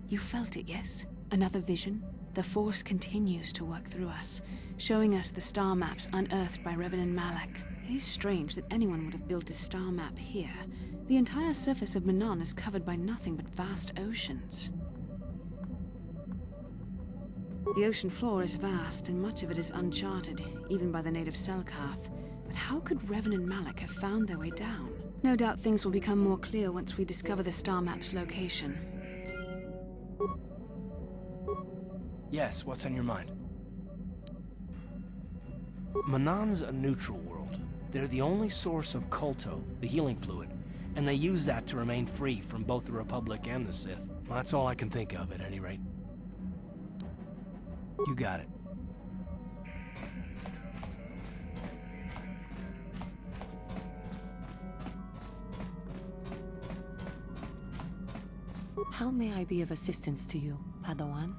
You felt it, yes? Another vision? The Force continues to work through us, showing us the star maps unearthed by Reverend Malak. It is strange that anyone would have built a star map here. The entire surface of Manaan is covered by nothing but vast oceans. The ocean floor is vast, and much of it is uncharted, even by the native Carth. But how could Revan and Malak have found their way down? No doubt things will become more clear once we discover the star map's location. Yes, what's on your mind? Manaan's a neutral world. They're the only source of Kolto, the healing fluid, and they use that to remain free from both the Republic and the Sith. That's all I can think of, at any rate. You got it. How may I be of assistance to you, Padawan?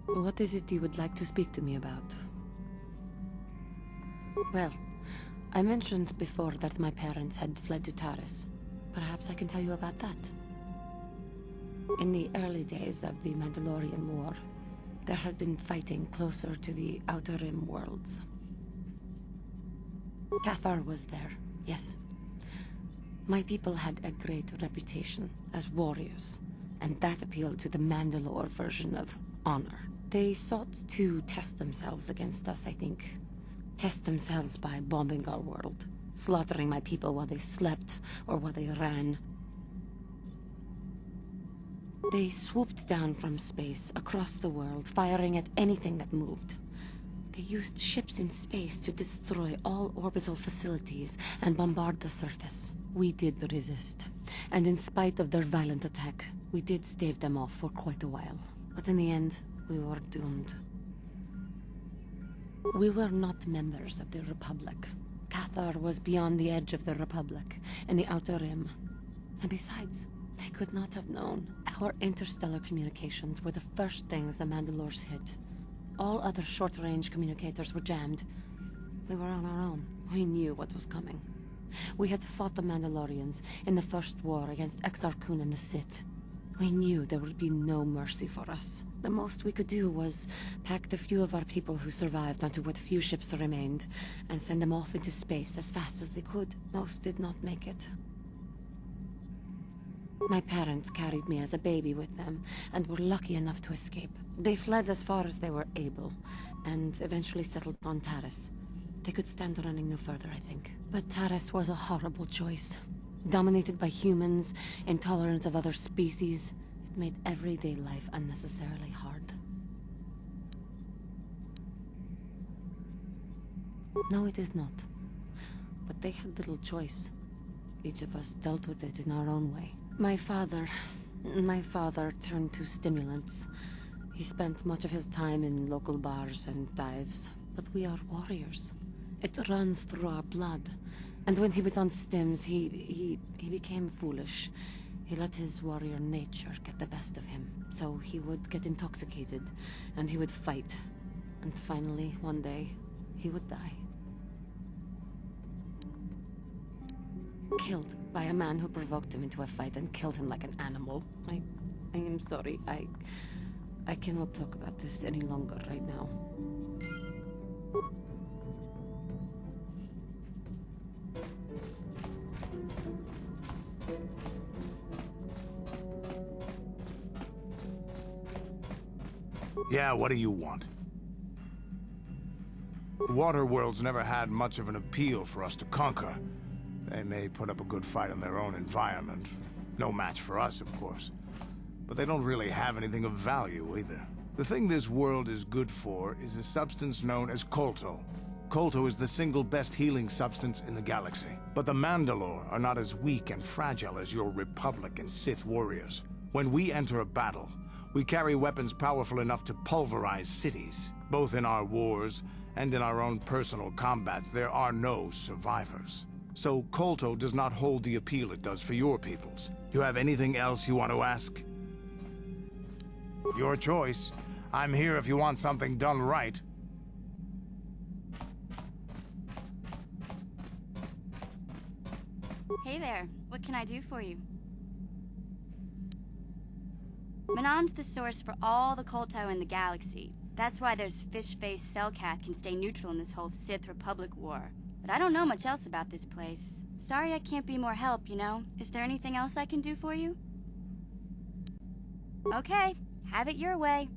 What is it you would like to speak to me about? Well, I mentioned before that my parents had fled to Taris. Perhaps I can tell you about that. In the early days of the Mandalorian War, there had been fighting closer to the Outer Rim worlds. Cathar was there, yes. My people had a great reputation as warriors, and that appealed to the Mandalore version of honor. They sought to test themselves against us, I think. Test themselves by bombing our world, slaughtering my people while they slept or while they ran. They swooped down from space, across the world, firing at anything that moved. They used ships in space to destroy all orbital facilities and bombard the surface. We did resist, and in spite of their violent attack, we did stave them off for quite a while. But in the end, we were doomed. We were not members of the Republic. Cathar was beyond the edge of the Republic, in the Outer Rim. And besides, they could not have known. Our interstellar communications were the first things the Mandalores hit. All other short-range communicators were jammed. We were on our own. We knew what was coming. We had fought the Mandalorians in the First War against Exar Kun and the Sith. We knew there would be no mercy for us. The most we could do was pack the few of our people who survived onto what few ships remained and send them off into space as fast as they could. Most did not make it. My parents carried me as a baby with them and were lucky enough to escape. They fled as far as they were able and eventually settled on Taris. They could stand running no further, I think. But Taris was a horrible choice. Dominated by humans, intolerant of other species, it made everyday life unnecessarily hard. No, it is not. But they had little choice. Each of us dealt with it in our own way. My father turned to stimulants. He spent much of his time in local bars and dives. But we are warriors. It runs through our blood. And when he was on stims, he became foolish. He let his warrior nature get the best of him. So he would get intoxicated, and he would fight. And finally, one day, he would die. Killed by a man who provoked him into a fight and killed him like an animal. I am sorry. I cannot talk about this any longer right now. Yeah, what do you want? The water world's never had much of an appeal for us to conquer. They may put up a good fight in their own environment. No match for us, of course. But they don't really have anything of value, either. The thing this world is good for is a substance known as Kolto. Kolto is the single best healing substance in the galaxy. But the Mandalore are not as weak and fragile as your Republic and Sith warriors. When we enter a battle, we carry weapons powerful enough to pulverize cities. Both in our wars and in our own personal combats, there are no survivors. So Kolto does not hold the appeal it does for your peoples. You have anything else you want to ask? Your choice. I'm here if you want something done right. Hey there, what can I do for you? Manaan's the source for all the Kolto in the galaxy. That's why there's fish-faced Carth can stay neutral in this whole Sith Republic war. But I don't know much else about this place. Sorry I can't be more help, you know? Is there anything else I can do for you? Okay, have it your way.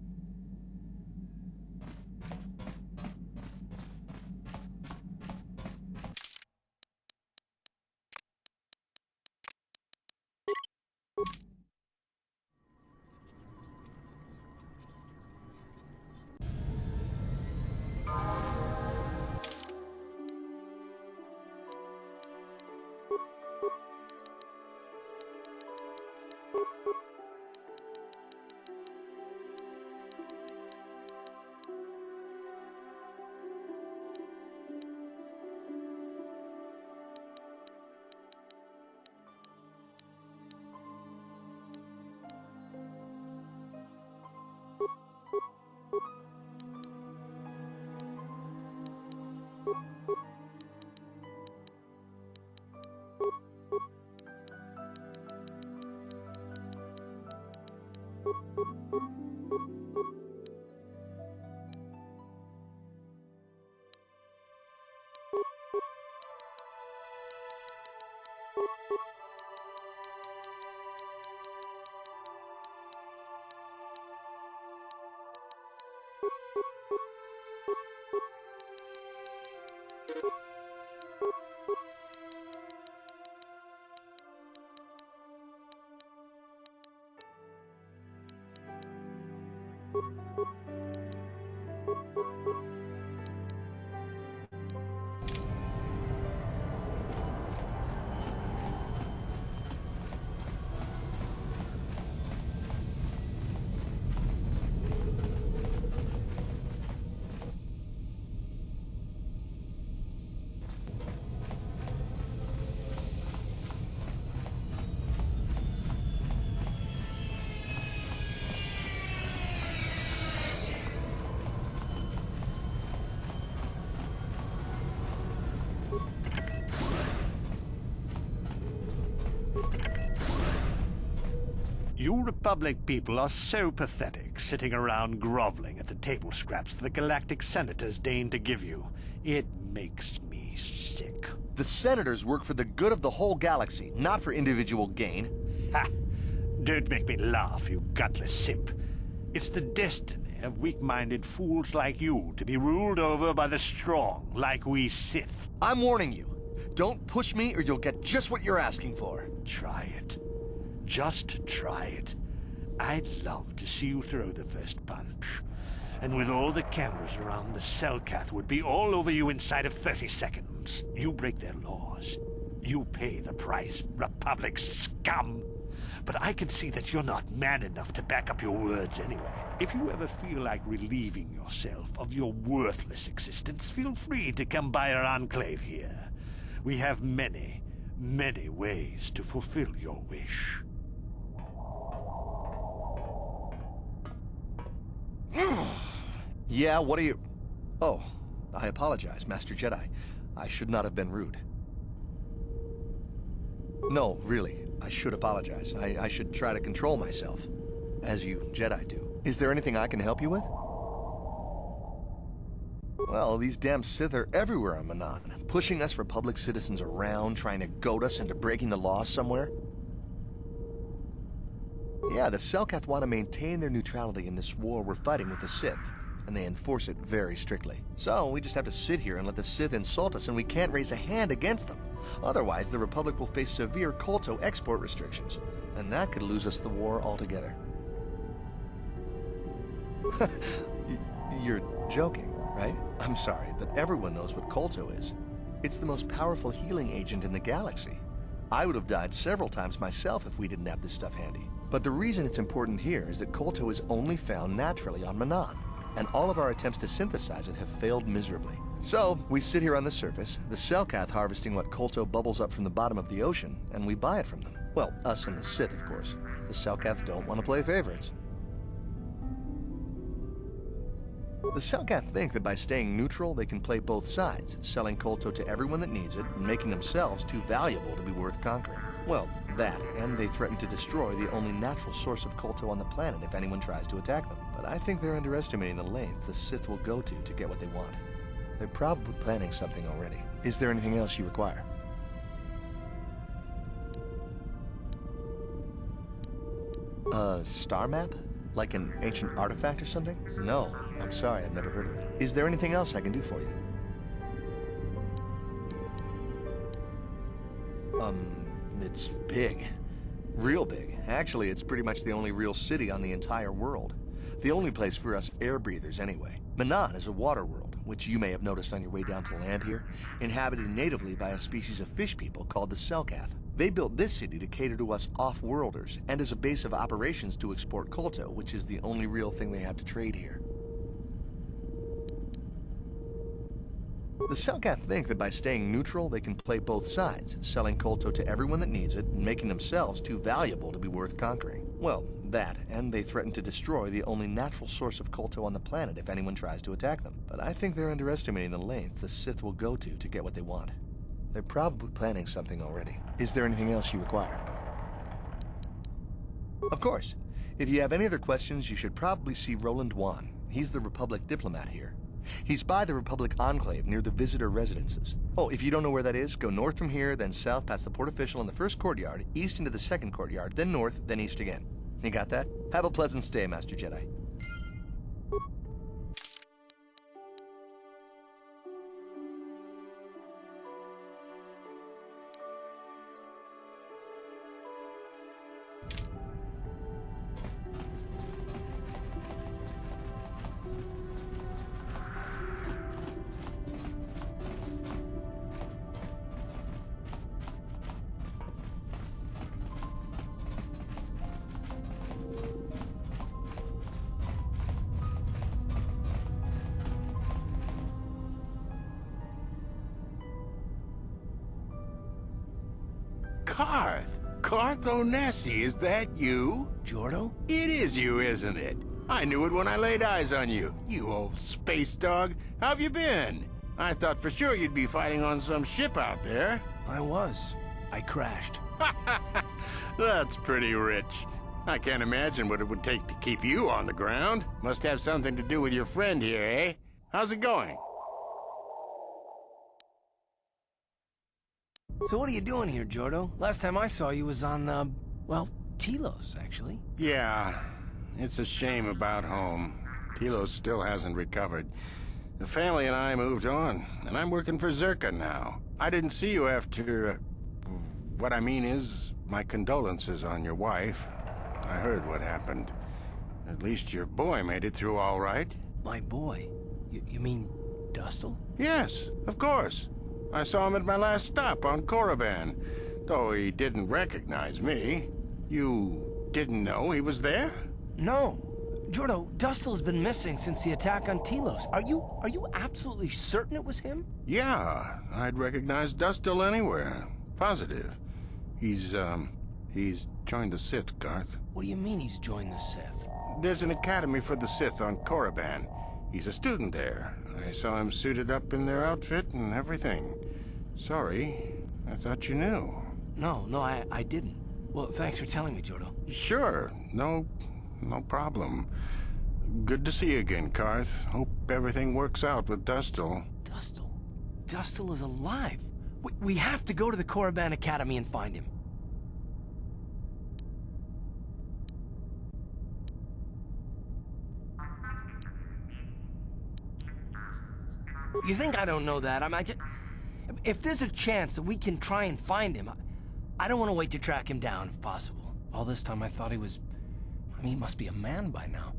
You Republic people are so pathetic, sitting around groveling at the table scraps the Galactic Senators deign to give you. It makes me sick. The Senators work for the good of the whole galaxy, not for individual gain. Ha! Don't make me laugh, you gutless simp. It's the destiny of weak-minded fools like you to be ruled over by the strong, like we Sith. I'm warning you. Don't push me or you'll get just what you're asking for. Try it. Just try it. I'd love to see you throw the first punch. And with all the cameras around, the Carth would be all over you inside of 30 seconds. You break their laws. You pay the price, Republic scum. But I can see that you're not man enough to back up your words anyway. If you ever feel like relieving yourself of your worthless existence, feel free to come by our enclave here. We have many, many ways to fulfill your wish. Yeah, what are you... Oh, I apologize, Master Jedi. I should not have been rude. No, really, I should apologize. I should try to control myself, as you Jedi do. Is there anything I can help you with? Well, these damn Sith are everywhere on Manaan, pushing us Republic citizens around, trying to goad us into breaking the law somewhere. Yeah, the Carth want to maintain their neutrality in this war we're fighting with the Sith, and they enforce it very strictly. So we just have to sit here and let the Sith insult us, and we can't raise a hand against them. Otherwise, the Republic will face severe Kolto export restrictions, and that could lose us the war altogether. You're joking, right? I'm sorry, but everyone knows what Kolto is. It's the most powerful healing agent in the galaxy. I would have died several times myself if we didn't have this stuff handy. But the reason it's important here is that Kolto is only found naturally on Manaan, and all of our attempts to synthesize it have failed miserably. So, we sit here on the surface, the Carth harvesting what Kolto bubbles up from the bottom of the ocean, and we buy it from them. Well, us and the Sith, of course. The Carth don't want to play favorites. The Carth think that by staying neutral, they can play both sides, selling Kolto to everyone that needs it, and making themselves too valuable to be worth conquering. Well, that, and they threaten to destroy the only natural source of Kolto on the planet if anyone tries to attack them. But I think they're underestimating the length the Sith will go to get what they want. They're probably planning something already. Is there anything else you require? A star map? Like an ancient artifact or something? No, I'm sorry, I've never heard of it. Is there anything else I can do for you? It's big. Real big. Actually, it's pretty much the only real city on the entire world. The only place for us air breathers, anyway. Manaan is a water world, which you may have noticed on your way down to land here, inhabited natively by a species of fish people called the Selkath. They built this city to cater to us off-worlders, and as a base of operations to export Kolto, which is the only real thing they have to trade here. The Selkath think that by staying neutral, they can play both sides, selling Kolto to everyone that needs it, and making themselves too valuable to be worth conquering. Well, that, and they threaten to destroy the only natural source of Kolto on the planet if anyone tries to attack them. But I think they're underestimating the length the Sith will go to get what they want. They're probably planning something already. Is there anything else you require? Of course. If you have any other questions, you should probably see Roland Wan. He's the Republic diplomat here. He's by the Republic Enclave near the visitor residences. Oh, if you don't know where that is, go north from here, then south past the port official in the first courtyard, east into the second courtyard, then north, then east again. You got that? Have a pleasant stay, Master Jedi. Carth! Carth Onesi, is that you? Jordo? It is you, isn't it? I knew it when I laid eyes on you. You old space dog. How've you been? I thought for sure you'd be fighting on some ship out there. I was. I crashed. That's pretty rich. I can't imagine what it would take to keep you on the ground. Must have something to do with your friend here, eh? How's it going? So what are you doing here, Jordo? Last time I saw you was on, well, Telos, actually. Yeah, it's a shame about home. Telos still hasn't recovered. The family and I moved on, and I'm working for Zerka now. I didn't see you after... what I mean is, my condolences on your wife. I heard what happened. At least your boy made it through all right. My boy? You mean Dustil? Yes, of course. I saw him at my last stop on Korriban, though he didn't recognize me. You didn't know he was there? No. Jordo, Dustil's been missing since the attack on Telos. Are you absolutely certain it was him? Yeah, I'd recognize Dustil anywhere. Positive. He's joined the Sith, Carth. What do you mean he's joined the Sith? There's an academy for the Sith on Korriban. He's a student there. I saw him suited up in their outfit and everything. Sorry, I thought you knew. No, I didn't. Well, thanks for telling me, Jordo. Sure, no problem. Good to see you again, Carth. Hope everything works out with Dustil. Dustil? Dustil is alive. We have to go to the Korriban Academy and find him. You think I don't know that? If there's a chance that we can try and find him, I don't want to wait to track him down if possible. All this time I thought he was... he must be a man by now.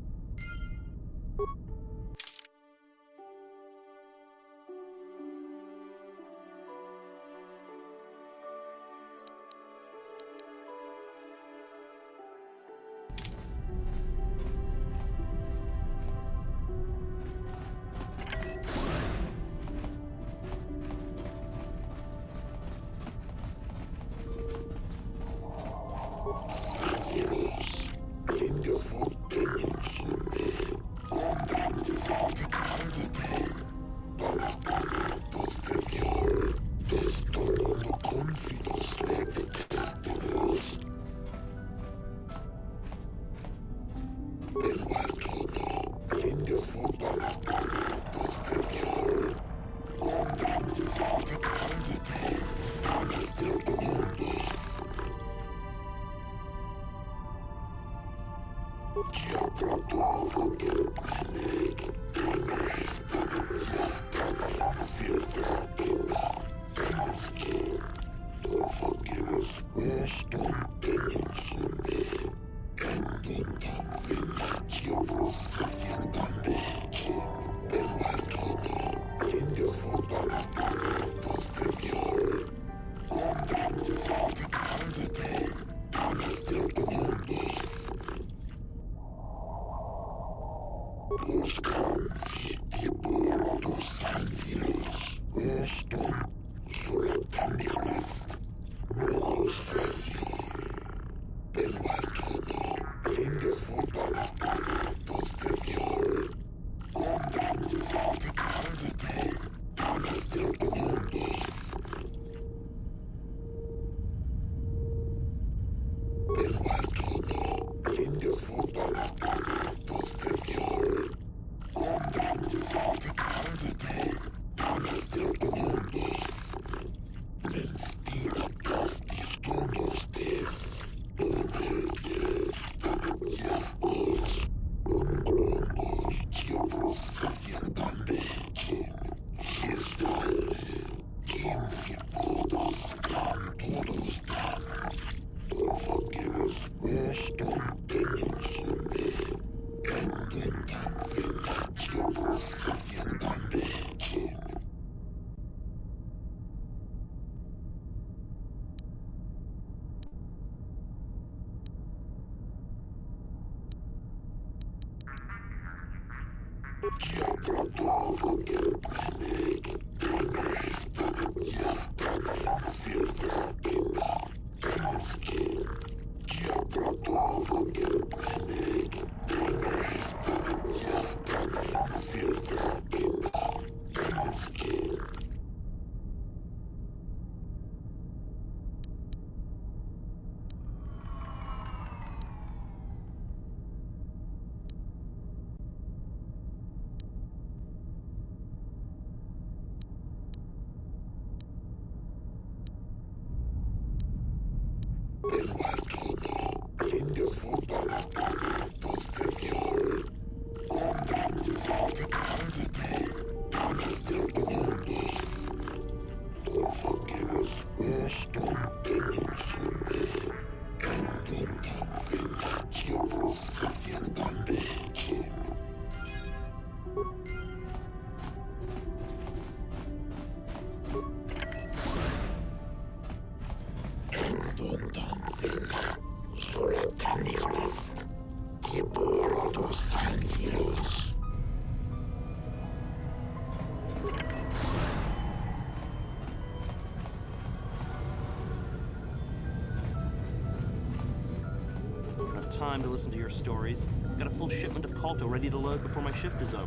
Time to listen to your stories. I've got a full shipment of Colto ready to load before my shift is over.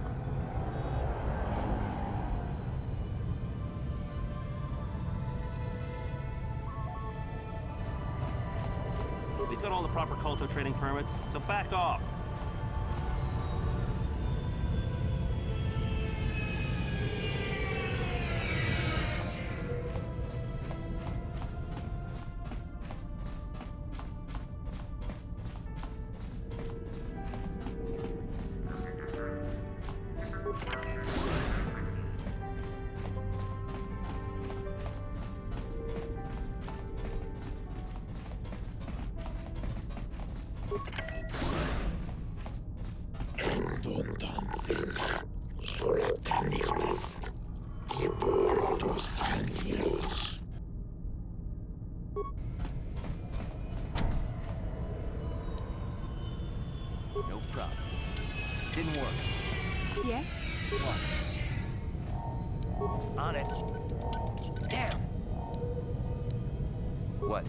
We've got all the proper Colto trading permits, so back off. No problem. Didn't work. Yes? On it. Damn. What?